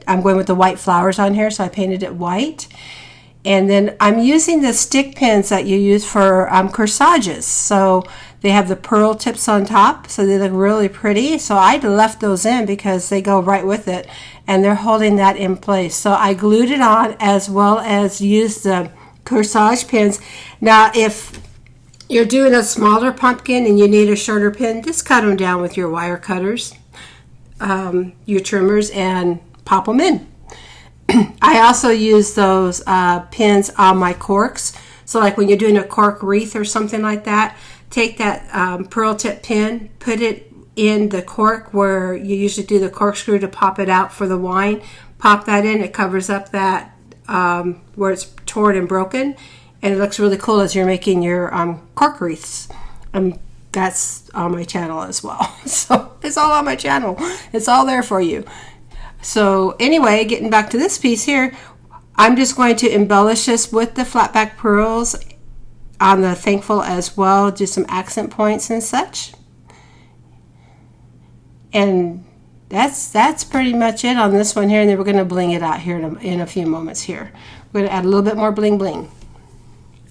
I'm going with the white flowers on here, so I painted it white. And then I'm using the stick pins that you use for corsages. So they have the pearl tips on top, so they look really pretty. So I left those in because they go right with it, and they're holding that in place. So I glued it on as well as used the corsage pins. Now, if you're doing a smaller pumpkin and you need a shorter pin, just cut them down with your wire cutters, your trimmers, and pop them in. I also use those pins on my corks. So like when you're doing a cork wreath or something like that, take that pearl tip pin, put it in the cork where you usually do the corkscrew to pop it out for the wine. Pop that in, it covers up that where it's torn and broken, and it looks really cool as you're making your cork wreaths. That's on my channel as well. So it's all on my channel. It's all there for you. So anyway, getting back to this piece here, I'm just going to embellish this with the flat back pearls on the thankful as well, do some accent points and such. And that's pretty much it on this one here, and then we're going to bling it out here in a few moments here. We're going to add a little bit more bling bling.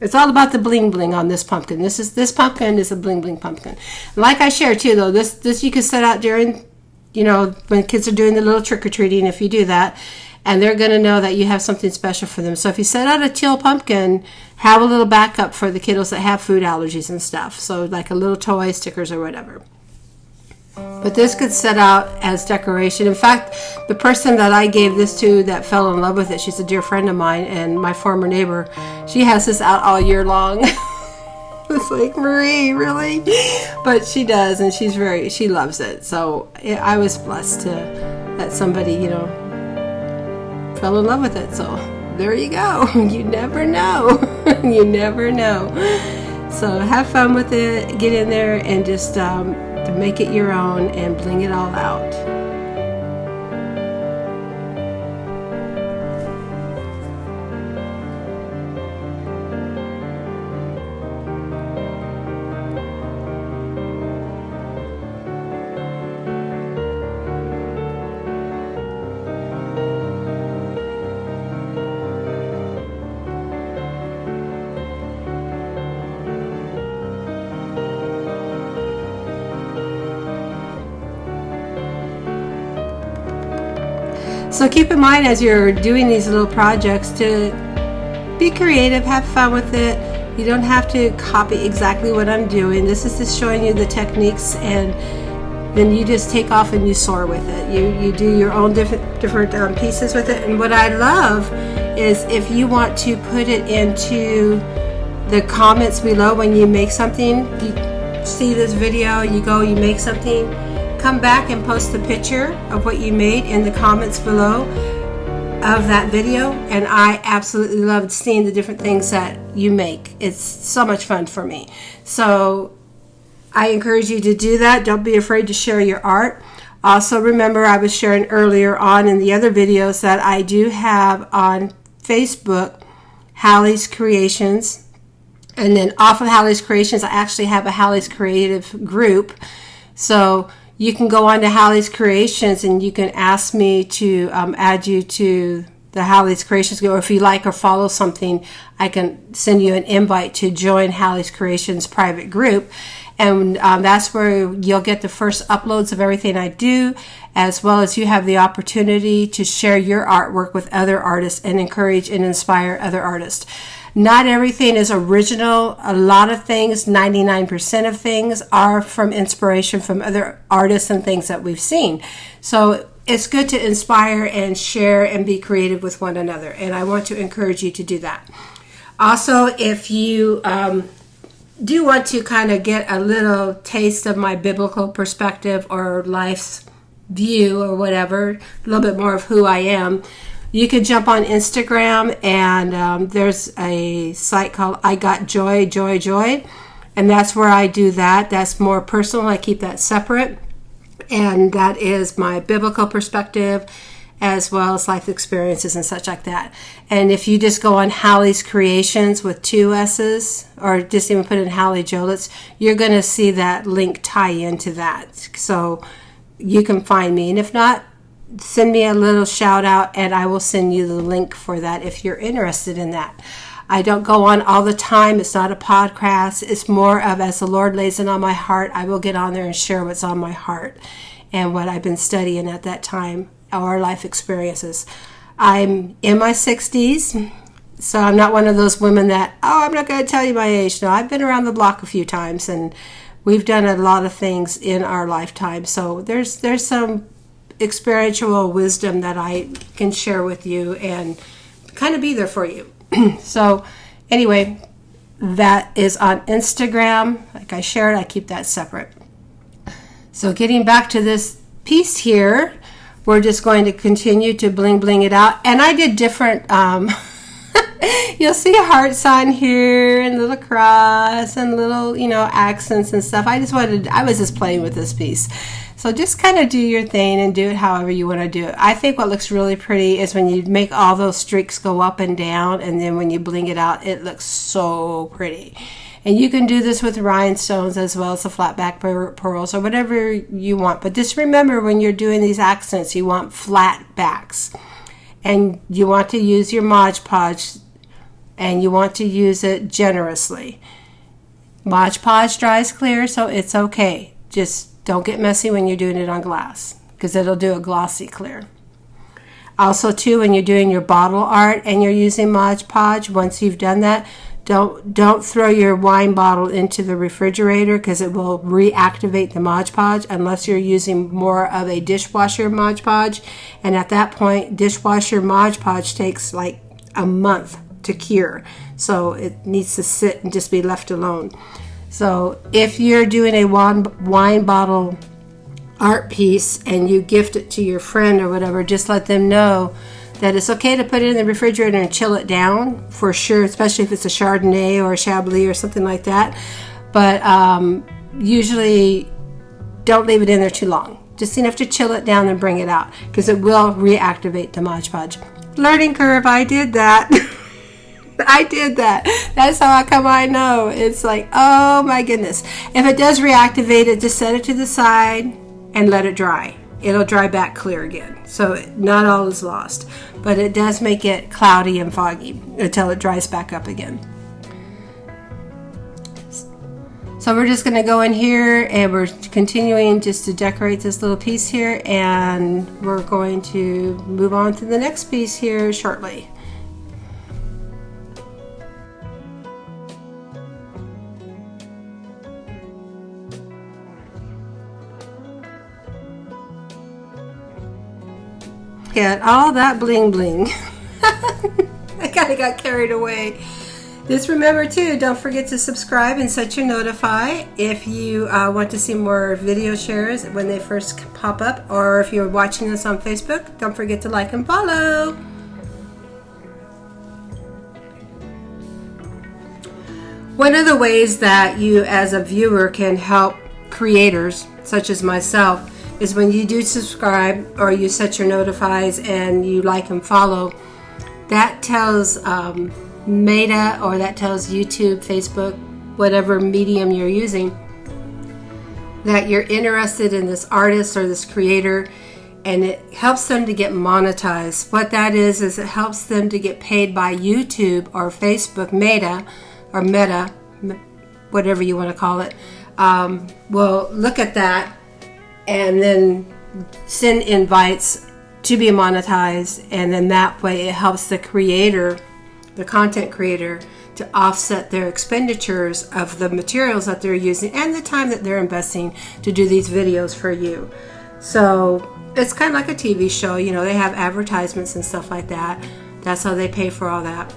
It's all about the bling bling on this pumpkin. This pumpkin is a bling bling pumpkin. And like I shared too, though, this you can set out during, you know, when kids are doing the little trick-or-treating, if you do that, and they're going to know that you have something special for them. So if you set out a teal pumpkin, have a little backup for the kiddos that have food allergies and stuff. So like a little toy, stickers, or whatever. But this could set out as decoration. In fact, the person that I gave this to that fell in love with it, she's a dear friend of mine and my former neighbor, she has this out all year long. It's like, Marie, really? But she does, and she loves it. So I was blessed that somebody, you know, fell in love with it. So there you go. You never know. You never know. So have fun with it. Get in there and just to make it your own and bling it all out. So keep in mind as you're doing these little projects to be creative, have fun with it. You don't have to copy exactly what I'm doing. This is just showing you the techniques, and then you just take off and you soar with it. You do your own different pieces with it. And what I love is if you want to put it into the comments below when you make something, you see this video, you make something, come back and post the picture of what you made in the comments below of that video, and I absolutely loved seeing the different things that you make. It's so much fun for me. So I encourage you to do that. Don't be afraid to share your art. Also remember, I was sharing earlier on in the other videos that I do have on Facebook Hallie's Creations, and then off of Hallie's Creations I actually have a Hallie's Creative group. So you can go on to Hallie's Creations and you can ask me to add you to the Hallie's Creations group. Or if you like or follow something, I can send you an invite to join Hallie's Creations private group. And that's where you'll get the first uploads of everything I do, as well as you have the opportunity to share your artwork with other artists and encourage and inspire other artists. Not everything is original. A lot of things, 99% of things, are from inspiration from other artists and things that we've seen. So it's good to inspire and share and be creative with one another. And I want to encourage you to do that. Also, if you do want to kind of get a little taste of my biblical perspective or life's view or whatever, a little bit more of who I am, you can jump on Instagram, and there's a site called I Got Joy, Joy, Joy, and that's where I do that. That's more personal. I keep that separate. And that is my biblical perspective, as well as life experiences and such like that. And if you just go on Hallie's Creations with 2 S's, or just even put in Hallie Jolitz, you're going to see that link tie into that. So you can find me. And if not, send me a little shout out and I will send you the link for that if you're interested in that. I don't go on all the time. It's not a podcast. It's more of, as the Lord lays it on my heart, I will get on there and share what's on my heart and what I've been studying at that time, our life experiences. I'm in my 60s, so I'm not one of those women that, I'm not going to tell you my age. No, I've been around the block a few times, and we've done a lot of things in our lifetime. So there's some experiential wisdom that I can share with you and kind of be there for you. So anyway, that is on Instagram. Like I shared, I keep that separate. So getting back to this piece here, we're just going to continue to bling it out. And I did different, you'll see hearts on here and little cross and little, accents and stuff. I was just playing with this piece. So just kind of do your thing and do it however you want to do it. I think what looks really pretty is when you make all those streaks go up and down, and then when you bling it out, it looks so pretty. And you can do this with rhinestones as well as the flat back pearls or whatever you want. But just remember, when you're doing these accents, you want flat backs. And you want to use your Mod Podge, and you want to use it generously. Mod Podge dries clear, so it's okay. Just don't get messy when you're doing it on glass, because it'll do a glossy clear. Also, too, when you're doing your bottle art and you're using Mod Podge, once you've done that, don't throw your wine bottle into the refrigerator, because it will reactivate the Mod Podge unless you're using more of a dishwasher Mod Podge. And at that point, dishwasher Mod Podge takes like a month to cure. So it needs to sit and just be left alone. So if you're doing a wine bottle art piece and you gift it to your friend or whatever, just let them know that it's okay to put it in the refrigerator and chill it down for sure, especially if it's a Chardonnay or a Chablis or something like that. But usually don't leave it in there too long. Just enough to chill it down and bring it out, because it will reactivate the Mod Podge. Learning curve, I did that. I did that. That's how I know. It's like, oh my goodness. If it does reactivate it, just set it to the side and let it dry. It'll dry back clear again. So not all is lost. But it does make it cloudy and foggy until it dries back up again. So we're just going to go in here and we're continuing just to decorate this little piece here. And we're going to move on to the next piece here shortly. At all that bling bling. I kind of got carried away. Just remember too, don't forget to subscribe and set your notify if you want to see more video shares when they first pop up, or if you're watching this on Facebook, don't forget to like and follow. One of the ways that you as a viewer can help creators such as myself is when you do subscribe or you set your notifies and you like and follow. That tells Meta, or that tells YouTube, Facebook, whatever medium you're using, that you're interested in this artist or this creator, and it helps them to get monetized. What that is it helps them to get paid by YouTube or Facebook. Meta, whatever you want to call it, will look at that and then send invites to be monetized, and then that way it helps the creator, the content creator, to offset their expenditures of the materials that they're using and the time that they're investing to do these videos for you. So it's kind of like a TV show, they have advertisements and stuff like that. That's how they pay for all that.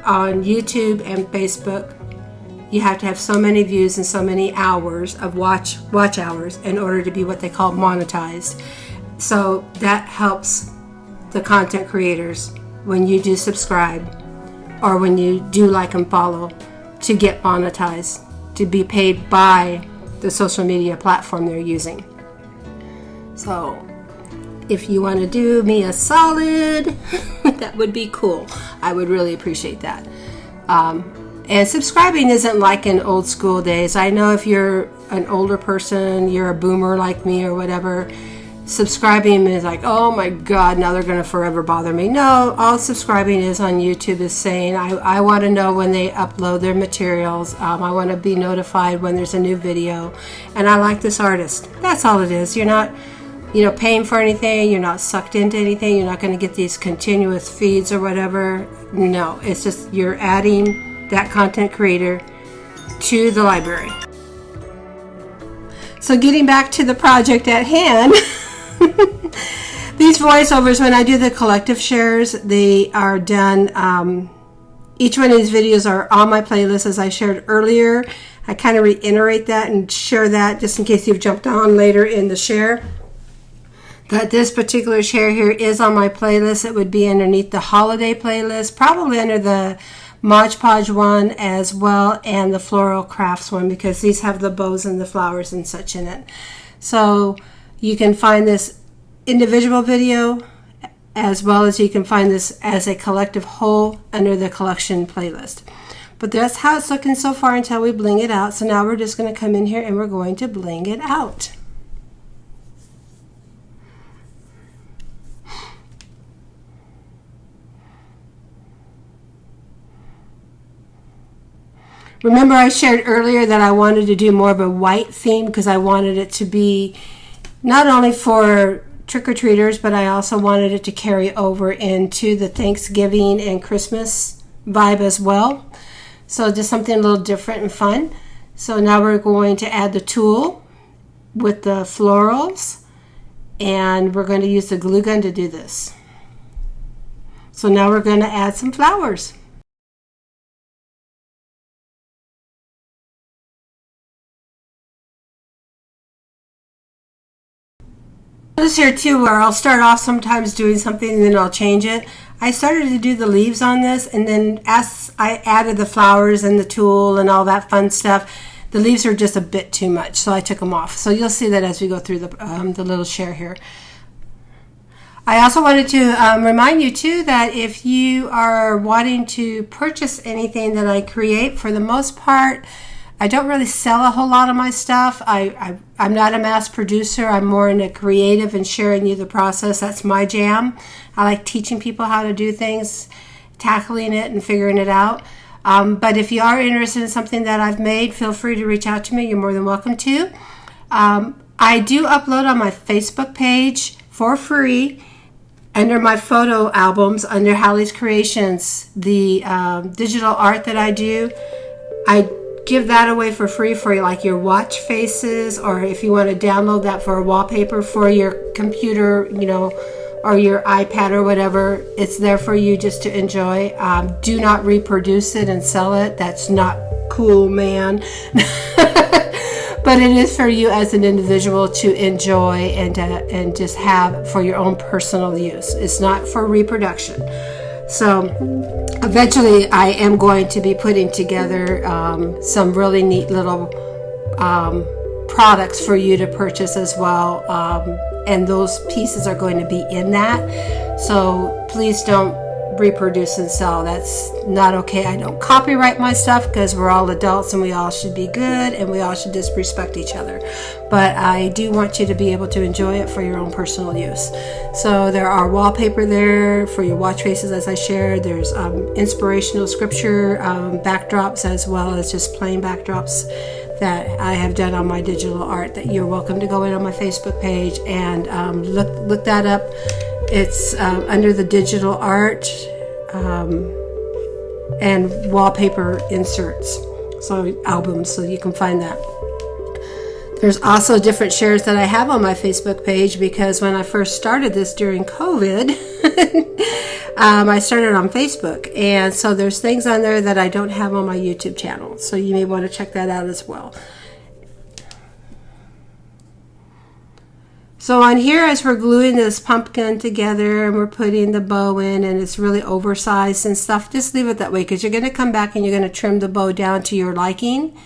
On YouTube and Facebook, you have to have so many views and so many hours of watch hours in order to be what they call monetized. So that helps the content creators when you do subscribe or when you do like and follow to get monetized, to be paid by the social media platform they're using. So if you want to do me a solid, that would be cool. I would really appreciate that. And subscribing isn't like in old school days. I know if you're an older person, you're a boomer like me or whatever, subscribing is like, oh my God, now they're going to forever bother me. No, all subscribing is on YouTube is saying, I want to know when they upload their materials. I want to be notified when there's a new video. And I like this artist. That's all it is. You're not, paying for anything. You're not sucked into anything. You're not going to get these continuous feeds or whatever. No, it's just you're adding that content creator to the library. So getting back to the project at hand, these voiceovers, when I do the collective shares, they are done. Each one of these videos are on my playlist, as I shared earlier. I kind of reiterate that and share that just in case you've jumped on later in the share. That this particular share here is on my playlist. It would be underneath the holiday playlist, probably under the Mod Podge one as well, and the floral crafts one, because these have the bows and the flowers and such in it. So you can find this individual video as well as you can find this as a collective whole under the collection playlist. But that's how it's looking so far until we bling it out. So now we're just going to come in here and we're going to bling it out. Remember I shared earlier that I wanted to do more of a white theme because I wanted it to be not only for trick-or-treaters, but I also wanted it to carry over into the Thanksgiving and Christmas vibe as well. So just something a little different and fun. So now we're going to add the tulle with the florals, and we're going to use the glue gun to do this. So now we're going to add some flowers. Notice here too where I'll start off sometimes doing something and then I'll change it. I started to do the leaves on this, and then as I added the flowers and the tulle and all that fun stuff, the leaves are just a bit too much, so I took them off. So you'll see that as we go through the little share here. I also wanted to remind you too that if you are wanting to purchase anything that I create, for the most part, I don't really sell a whole lot of my stuff. I'm not a mass producer. I'm more into creative and sharing you the process. That's my jam. I like teaching people how to do things, tackling it and figuring it out. But if you are interested in something that I've made, feel free to reach out to me. You're more than welcome to. I do upload on my Facebook page for free under my photo albums, under Hallie's Creations, the digital art that I do. I give that away for free for like your watch faces, or if you want to download that for a wallpaper for your computer, or your iPad or whatever. It's there for you just to enjoy. Do not reproduce it and sell it. That's not cool, man. But it is for you as an individual to enjoy and just have for your own personal use. It's not for reproduction. So eventually I am going to be putting together some really neat little products for you to purchase as well. And those pieces are going to be in that. So please don't reproduce and sell. That's not okay. I don't copyright my stuff because we're all adults and we all should be good and we all should just respect each other. But I do want you to be able to enjoy it for your own personal use. So there are wallpaper there for your watch faces, as I shared. There's inspirational scripture backdrops, as well as just plain backdrops that I have done on my digital art that you're welcome to go in on my Facebook page and look that up. It's under the digital art and wallpaper inserts, so albums, so you can find that. There's also different shares that I have on my Facebook page because when I first started this during COVID, I started on Facebook, and so there's things on there that I don't have on my YouTube channel, so you may want to check that out as well. So on here, as we're gluing this pumpkin together and we're putting the bow in and it's really oversized and stuff, just leave it that way because you're going to come back and you're going to trim the bow down to your liking.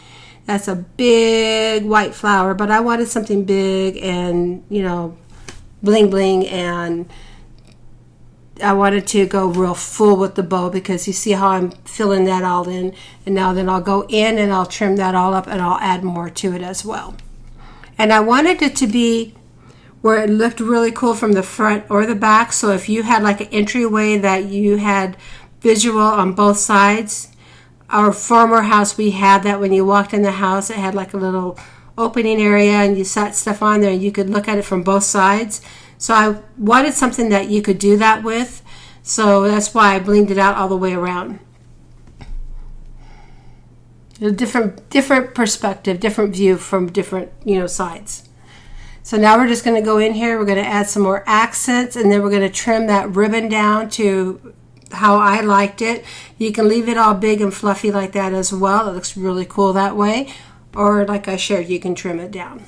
That's a big white flower, but I wanted something big and, bling bling, and I wanted to go real full with the bow because you see how I'm filling that all in. And now then I'll go in and I'll trim that all up and I'll add more to it as well. And I wanted it to be where it looked really cool from the front or the back. So if you had like an entryway that you had visual on both sides, our former house, we had that when you walked in the house, it had like a little opening area and you set stuff on there and you could look at it from both sides. So I wanted something that you could do that with. So that's why I blinged it out all the way around. A different perspective, different view from different, sides. So now we're just going to go in here. We're going to add some more accents, and then we're going to trim that ribbon down to how I liked it. You can leave it all big and fluffy like that as well. It looks really cool that way. Or like I shared, you can trim it down.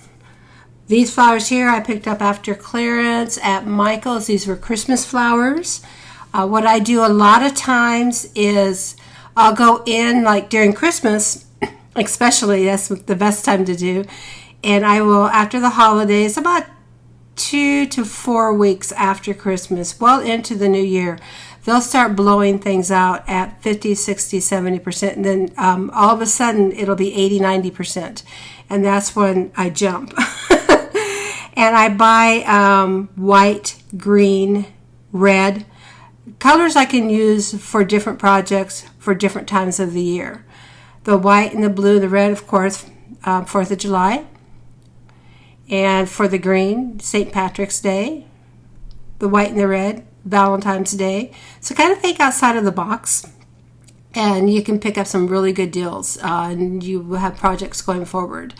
These flowers here I picked up after clearance at Michael's. These were Christmas flowers. What I do a lot of times is I'll go in like during Christmas, especially, that's the best time to do. And I will, after the holidays, about 2 to 4 weeks after Christmas, well into the new year, they'll start blowing things out at 50, 60, 70%. And then all of a sudden it'll be 80, 90%. And that's when I jump. And I buy white, green, red, colors I can use for different projects for different times of the year. The white and the blue and the red, of course, 4th of July. And for the green, St. Patrick's Day. The white and the red, Valentine's Day. So kind of think outside of the box. And you can pick up some really good deals. And you will have projects going forward.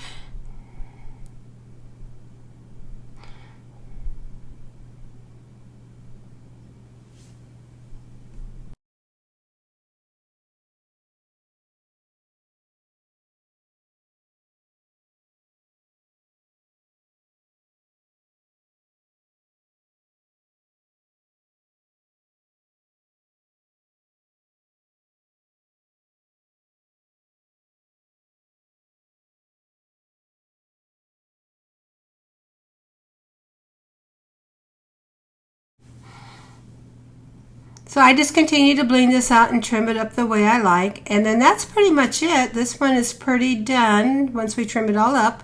So I just continue to bling this out and trim it up the way I like. And then that's pretty much it. This one is pretty done once we trim it all up.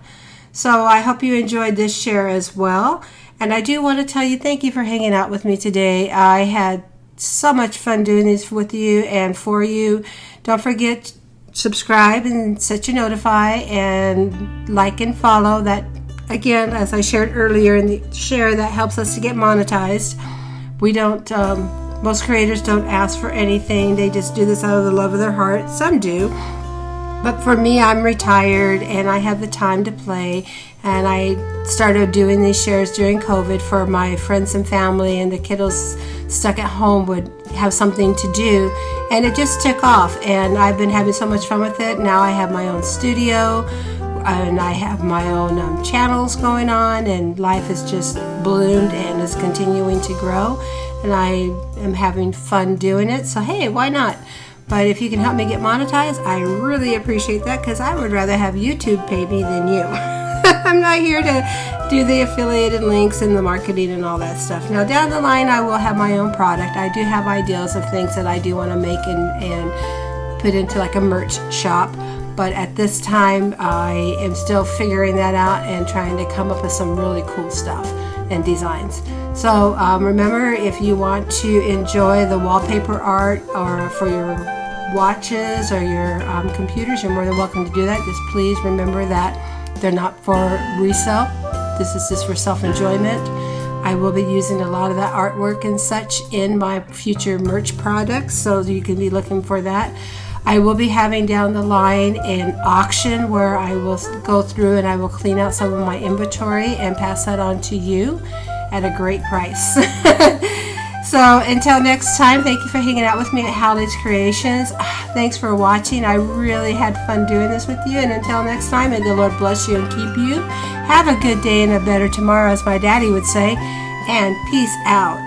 So I hope you enjoyed this share as well. And I do want to tell you thank you for hanging out with me today. I had so much fun doing this with you and for you. Don't forget, subscribe and set your notify and like and follow. That, again, as I shared earlier in the share, that helps us to get monetized. We don't... most creators don't ask for anything. They just do this out of the love of their heart. Some do. But for me, I'm retired and I have the time to play. And I started doing these shares during COVID for my friends and family, and the kiddos stuck at home would have something to do. And it just took off. And I've been having so much fun with it. Now I have my own studio and I have my own channels going on, and life has just bloomed and is continuing to grow. And I am having fun doing it. So hey, why not? But if you can help me get monetized, I really appreciate that, because I would rather have YouTube pay me than you. I'm not here to do the affiliated links and the marketing and all that stuff. Now down the line, I will have my own product. I do have ideas of things that I do want to make and put into like a merch shop. But at this time, I am still figuring that out and trying to come up with some really cool stuff and designs. So remember, if you want to enjoy the wallpaper art or for your watches or your computers, you're more than welcome to do that. Just please remember that they're not for resale. This is just for self-enjoyment. I will be using a lot of that artwork and such in my future merch products, so you can be looking for that. I will be having down the line an auction where I will go through and I will clean out some of my inventory and pass that on to you at a great price. So until next time, thank you for hanging out with me at Hallie's Creations. Thanks for watching. I really had fun doing this with you. And until next time, may the Lord bless you and keep you. Have a good day and a better tomorrow, as my daddy would say. And peace out.